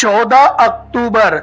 14 अक्टूबर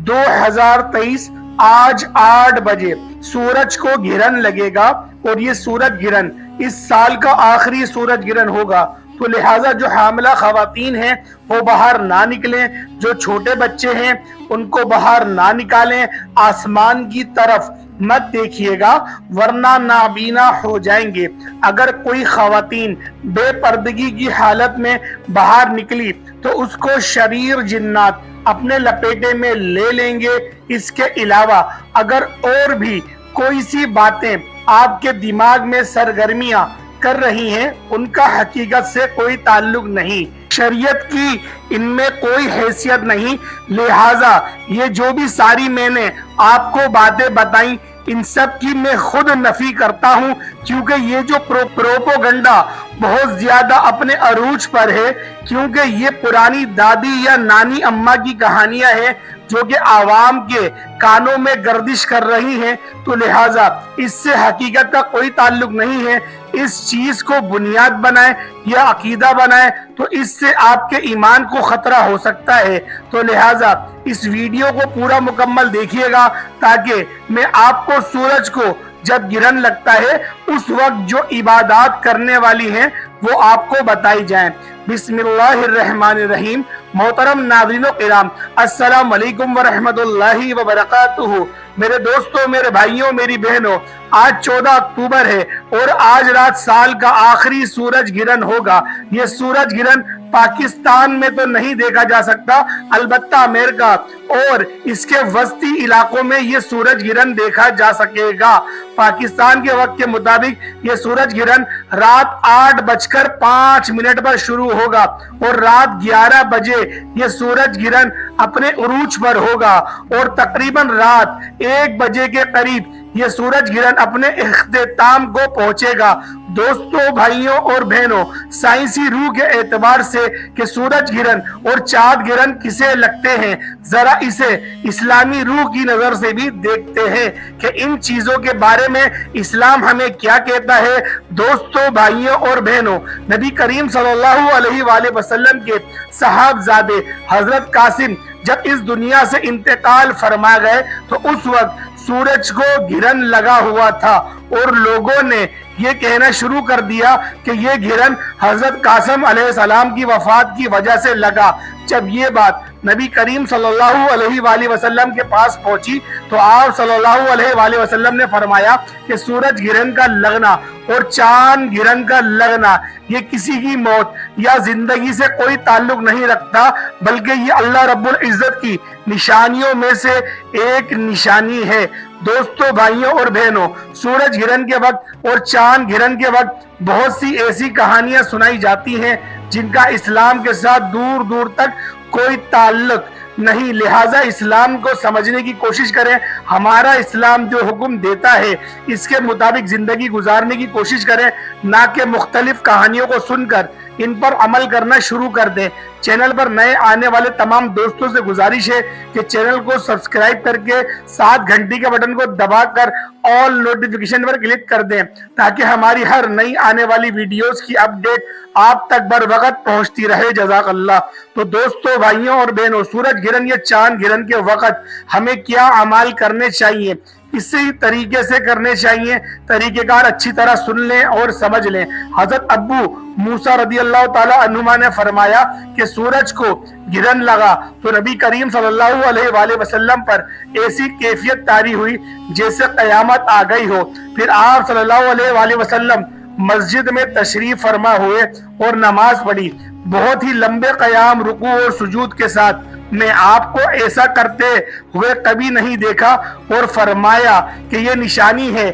2023 आज 8 बजे सूरज को गिरन लगेगा और ये सूरज गिरन इस साल का आखिरी सूरज गिरन होगा। तो लिहाजा जो हामिला खवातीन हैं वो बाहर ना निकलें, जो छोटे बच्चे हैं उनको बाहर ना निकालें, आसमान की तरफ मत देखिएगा वरना नाबीना हो जाएंगे। अगर कोई खवातीन बेपर्दगी की हालत में बाहर निकली तो उसको शरीर जिन्नात अपने लपेटे में ले लेंगे। इसके अलावा अगर और भी कोई सी बातें आपके दिमाग में सरगर्मियां कर रही हैं उनका हकीकत से कोई ताल्लुक नहीं, शरीयत की इनमें कोई हैसियत नहीं। लिहाजा ये जो भी सारी मैंने आपको बातें बताई इन सब की मैं खुद नफी करता हूं, क्योंकि ये जो प्रोपोगंडा बहुत ज्यादा अपने अरूज पर है, क्योंकि ये पुरानी दादी या नानी अम्मा की कहानियां हैं जो कि आवाम के कानों में गर्दिश कर रही हैं। तो लिहाजा इससे हकीकत का कोई ताल्लुक नहीं है। इस चीज को बुनियाद बनाए या अकीदा बनाए तो इससे आपके ईमान को खतरा हो सकता है। तो लिहाजा इस वीडियो को पूरा मुकम्मल देखिएगा ताकि मैं आपको सूरज को जब गिरन लगता है उस वक्त जो इबादत करने वाली हैं वो आपको बताई जाएं। बिस्मिल्लाहिर्रहमानिर्रहीम। मोहतरम नाज़रीन किराम, अस्सलाम वालेकुम व रहमतुल्लाहि व बरकातुहू। मेरे दोस्तों, मेरे भाइयों, मेरी बहनों, आज 14 अक्टूबर है और आज रात साल का आखिरी सूरज गिरन होगा। ये सूरज गिरन पाकिस्तान में तो नहीं देखा जा सकता, अलबत्ता अमेरिका और इसके वस्ती इलाकों में ये सूरज गिरन देखा जा सकेगा। पाकिस्तान के वक्त के मुताबिक ये सूरज गिरन रात 8:05 पर शुरू होगा और रात 11 बजे ये सूरज गिरन अपने उरूज पर होगा और तकरीबन रात 1 बजे के करीब ये सूरज गिरन अपने इख्तिताम को पहुंचेगा। दोस्तों, भाइयों और बहनों, साइंसी रूह के एतबार से कि सूरज गिरन और चांद गिरन किसे लगते हैं, जरा इसे इस्लामी रूह की नजर से भी देखते हैं कि इन चीजों के बारे में इस्लाम हमें क्या कहता है। दोस्तों, भाइयों और बहनों, नबी करीम सल्लल्लाहु अलैहि वसल्लम के साहबजादे हजरत कासिम जब इस दुनिया से इंतकाल फरमा गए तो उस वक्त सूरज को गिरन लगा हुआ था और लोगों ने ये कहना शुरू कर दिया कि ये गिरन हजरत कासिम अलैहिस्सलाम की वफात की वजह से लगा। जब ये बात नबी करीम सल्लल्लाहु अलैहि वसल्लम के पास पहुंची तो आप सल्लल्लाहु अलैहि वसल्लम ने फरमाया कि सूरज गिरन का लगना और चांद गिरन का लगना ये किसी की मौत या जिंदगी से कोई ताल्लुक नहीं रखता, बल्कि ये अल्लाह रब्बुल इज्जत की निशानियों में से एक निशानी है। दोस्तों, भाइयों और बहनों, सूरज गिरन के वक्त और चांद गिरन के वक्त बहुत सी ऐसी कहानियां सुनाई जाती हैं जिनका इस्लाम के साथ दूर दूर तक कोई ताल्लुक नहीं। लिहाजा इस्लाम को समझने की कोशिश करें, हमारा इस्लाम जो हुक्म देता है इसके मुताबिक जिंदगी गुजारने की कोशिश करें, ना कि मुख्तलिफ कहानियों को सुनकर इन पर अमल करना शुरू कर दें। चैनल पर नए आने वाले तमाम दोस्तों से गुजारिश है कि चैनल को सब्सक्राइब करके 7 घंटी के बटन को दबाकर ऑल नोटिफिकेशन पर क्लिक कर दें ताकि हमारी हर नई आने वाली वीडियोस की अपडेट आप तक बर वक्त पहुंचती रहे। जज़ाकल्लाह। तो दोस्तों, भाइयों और बहनों, सूरज गिरन या चांद गिरन के वक्त हमें क्या अमाल करने चाहिए, इसी तरीके से करने चाहिए। तरीकेकार अच्छी तरह सुन लें और समझ लें। हजरत अब्बू मूसा रदी अल्लाह ताला अन्हुमा ने फरमाया कि सूरज को गिरन लगा तो नबी करीम सल्लल्लाहु अलैहि वसल्लम पर ऐसी कैफियत तारी हुई जैसे कयामत आ गई हो। फिर आप सल्लल्लाहु अलैहि वसल्लम मस्जिद में तशरीफ फरमा हुए और नमाज पढ़ी। बहुत ही लंबे कयाम, रुकू और सुजूद के साथ मैं आपको ऐसा करते हुए कभी नहीं देखा और फरमाया कि ये निशानी है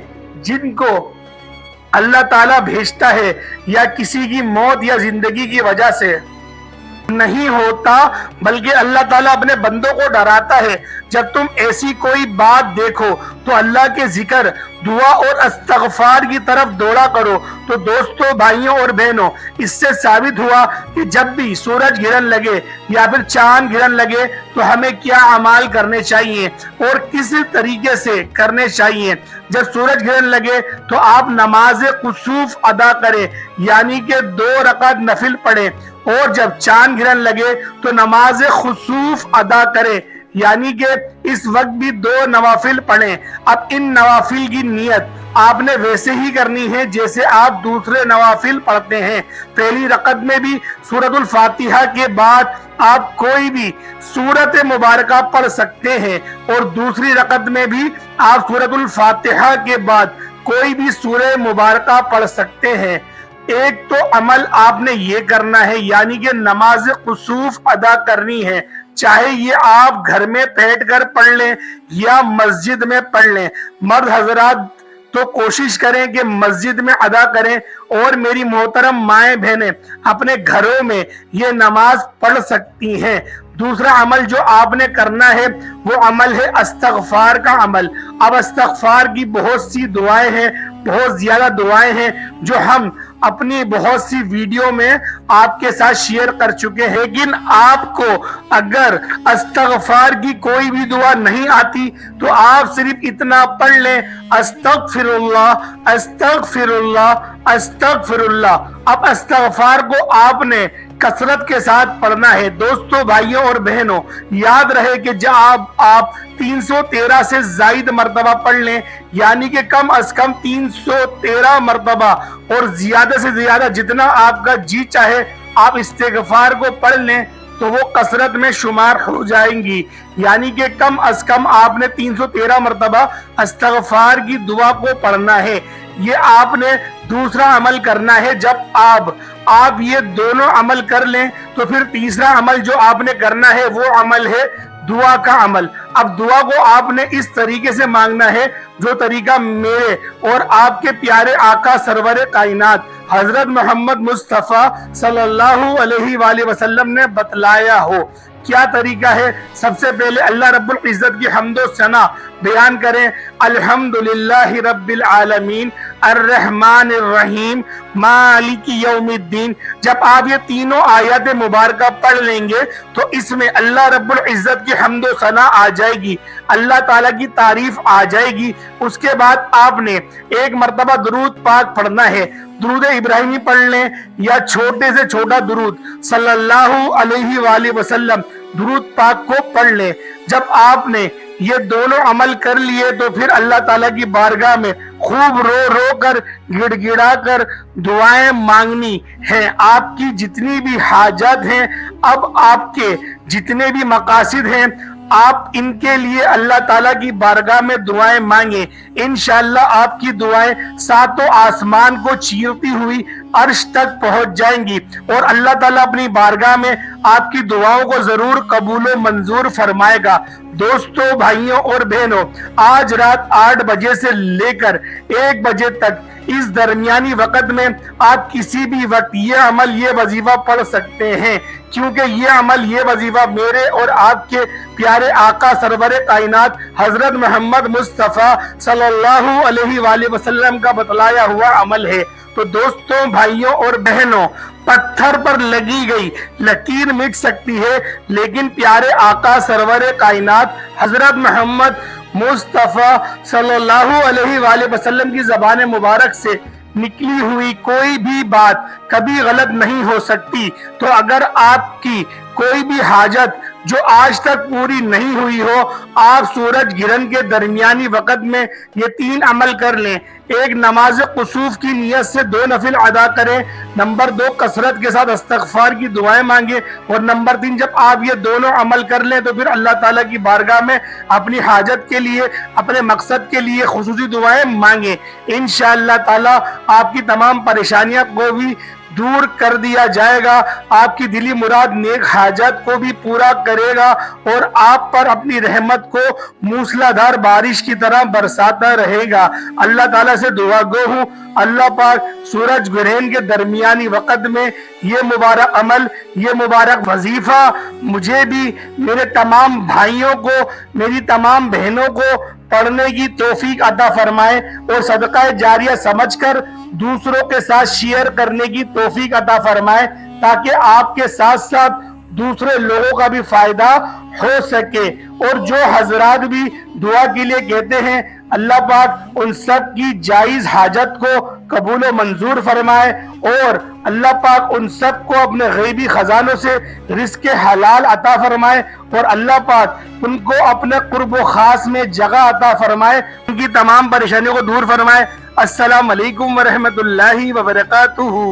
जिनको अल्लाह ताला भेजता है या किसी की मौत या जिंदगी की वजह से नहीं होता, बल्कि अल्लाह ताला अपने बंदों को डराता है। जब तुम ऐसी कोई बात देखो तो अल्लाह के जिक्र दुआ और इस्तग़फ़ार की तरफ दौड़ा करो। तो दोस्तों, भाइयों और बहनों, इससे साबित हुआ कि जब भी सूरज गिरन लगे या फिर चांद गिरन लगे तो हमें क्या अमाल करने चाहिए और किस तरीके से करने चाहिए। जब सूरज गिरन लगे तो आप नमाज कुसूफ अदा करें, यानी कि 2 रकात नफिल पढ़ें, और जब चांद गिरन लगे तो नमाज खुसूफ अदा करें, यानी कि इस वक्त भी 2 नवाफिल पढ़ें। अब इन नवाफिल की नियत आपने वैसे ही करनी है जैसे आप दूसरे नवाफिल पढ़ते हैं। पहली रकत में भी सूरतुल फातिहा के बाद आप कोई भी सूरत मुबारका पढ़ सकते हैं, और दूसरी रकत में भी आप सूरतुल फातिहा के बाद कोई भी सूरह मुबारका पढ़ सकते हैं। एक तो अमल आपने ये करना है, यानी कि नमाज कुसूफ अदा करनी है, चाहे ये आप घर में बैठकर पढ़ लें या मस्जिद में पढ़ लें। मर्द हजरात तो कोशिश करें कि मस्जिद में अदा करें, और मेरी मोहतरम माएं बहनें अपने घरों में ये नमाज पढ़ सकती हैं। दूसरा अमल जो आपने करना है वो अमल है इस्तग़फ़ार का अमल। अब इस्तग़फ़ार की बहुत सी दुआएं हैं, बहुत ज्यादा दुआएं हैं जो हम अपनी बहुत सी वीडियो में आपके साथ शेयर कर चुके हैं। लेकिन आपको अगर इस्तग़फ़ार की कोई भी दुआ नहीं आती तो आप सिर्फ इतना पढ़ लें, अस्तग़फ़िरुल्लाह अस्तग़फ़िरुल्लाह अस्तग़फ़िरुल्लाह। अब इस्तग़फ़ार को आपने कसरत के साथ पढ़ना है। दोस्तों, भाइयों और बहनों, याद रहे कि जब आप 313 से जायद मर्तबा पढ़ लें, यानी कि कम अज कम 313 मर्तबा, और ज्यादा से ज्यादा जितना आपका जी चाहे आप इस्तिग़फ़ार को पढ़ लें तो वो कसरत में शुमार हो जाएंगी। यानी कि कम अज कम आपने 313 मर्तबा इस्तिग़फ़ार की दुआ को पढ़ना है। ये आपने दूसरा अमल करना है। जब आप ये दोनों अमल कर लें तो फिर तीसरा अमल जो आपने करना है वो अमल है दुआ का अमल। अब दुआ को आपने इस तरीके से मांगना है जो तरीका मेरे और आपके प्यारे आका सरवर कायनात हजरत मोहम्मद मुस्तफ़ा सल्लल्लाहु अलैहि वसल्लम ने बतलाया हो। क्या तरीका है? सबसे पहले अल्लाह रब्बुल इज्जत की हम्दो सना बयान करें, अल्हम्दुलिल्लाहि रब्बिल आलमीन अर्रहमानिर रहीम मालिकी यौमिद्दीन। जब आप ये तीनों आयत मुबारका पढ़ लेंगे तो इसमें अल्लाह रब्बुल इज्जत की हम्दो सना आ जाएगी, अल्लाह ताला की तारीफ आ जाएगी। उसके बाद आपने एक मर्तबा दुरूद पाक पढ़ना है। दुरूद इब्राहिमी पढ़ लें या छोटे से छोटा दुरूद सल्लल्लाहु अलैहि वसल्लम दुरूद पाक को पढ़ लें। जब आपने ये दोनों अमल कर लिए तो फिर अल्लाह ताला की बारगाह में खूब रो रो कर गिड़गिड़ा कर दुआएं मांगनी है। आपकी जितनी भी हाजत हैं, अब आपके जितने भी मकासिद हैं, आप इनके लिए अल्लाह ताला की बारगाह में दुआएं मांगे। इंशाअल्लाह आपकी दुआएं सातों आसमान को चीरती हुई अर्श तक पहुंच जाएंगी और अल्लाह ताला अपनी बारगाह में आपकी दुआओं को जरूर कबूल व मंजूर फरमाएगा। दोस्तों, भाइयों और बहनों, आज रात 8 बजे से लेकर 1 बजे तक इस दरमियानी वक्त में आप किसी भी वक्त ये अमल ये वजीफा पढ़ सकते हैं, क्योंकि ये अमल ये वजीफा मेरे और आपके प्यारे आका सरवर कायनात हजरत मोहम्मद मुस्तफ़ा सल्लल्लाहु अलैहि वसल्लम का बतलाया हुआ अमल है। तो दोस्तों, भाइयों और बहनों, पत्थर पर लगी गई लकीर मिट सकती है, लेकिन प्यारे आका सरवर कायनात हजरत मोहम्मद मुस्तफ़ा सल्लल्लाहु अलैहि वसल्लम की ज़बान मुबारक से निकली हुई कोई भी बात कभी गलत नहीं हो सकती। तो अगर आपकी कोई भी हाजत जो आज तक पूरी नहीं हुई हो, आप सूरज गिरन के दरमियानी वक्त में ये 3 अमल कर लें। एक, नमाज कुसूफ की नियत से 2 नफिल अदा करें। नंबर 2, कसरत के साथ इस्तग़फ़ार की दुआएं मांगे। और नंबर 3, जब आप ये दोनों अमल कर लें तो फिर अल्लाह ताला की बारगाह में अपनी हाजत के लिए, अपने मकसद के लिए खुसूसी दुआएं मांगे। इंशाअल्लाह ताला आपकी तमाम परेशानियां को भी दूर कर दिया जाएगा, आपकी दिली मुराद नेक हाजत को भी पूरा करेगा और आप पर अपनी रहमत को मूसलाधार बारिश की तरह बरसाता रहेगा। अल्लाह ताला से दुआ गो हूँ, अल्लाह पाक सूरज ग्रहण के दरमियानी वक़्त में ये मुबारक अमल, ये मुबारक वजीफा मुझे भी, मेरे तमाम भाइयों को, मेरी तमाम बहनों को पढ़ने की तौफीक अता फरमाए और सदका जारिया समझकर दूसरों के साथ शेयर करने की तौफीक अता फरमाए, ताकि आपके साथ साथ दूसरे लोगों का भी फायदा हो सके। और जो हजरात भी दुआ के लिए कहते हैं, अल्लाह पाक उन सब की जायज हाजत को कबूल व मंजूर फरमाए और अल्लाह पाक उन सब को अपने गैबी खजानों से रिज़्क़ हलाल अता फरमाए और अल्लाह पाक उनको अपने कुर्ब व खास में जगह अता फरमाए, उनकी तमाम परेशानियों को दूर फरमाए। अस्सलाम वालेकुम व रहमतुल्लाहि व बरकातुहू।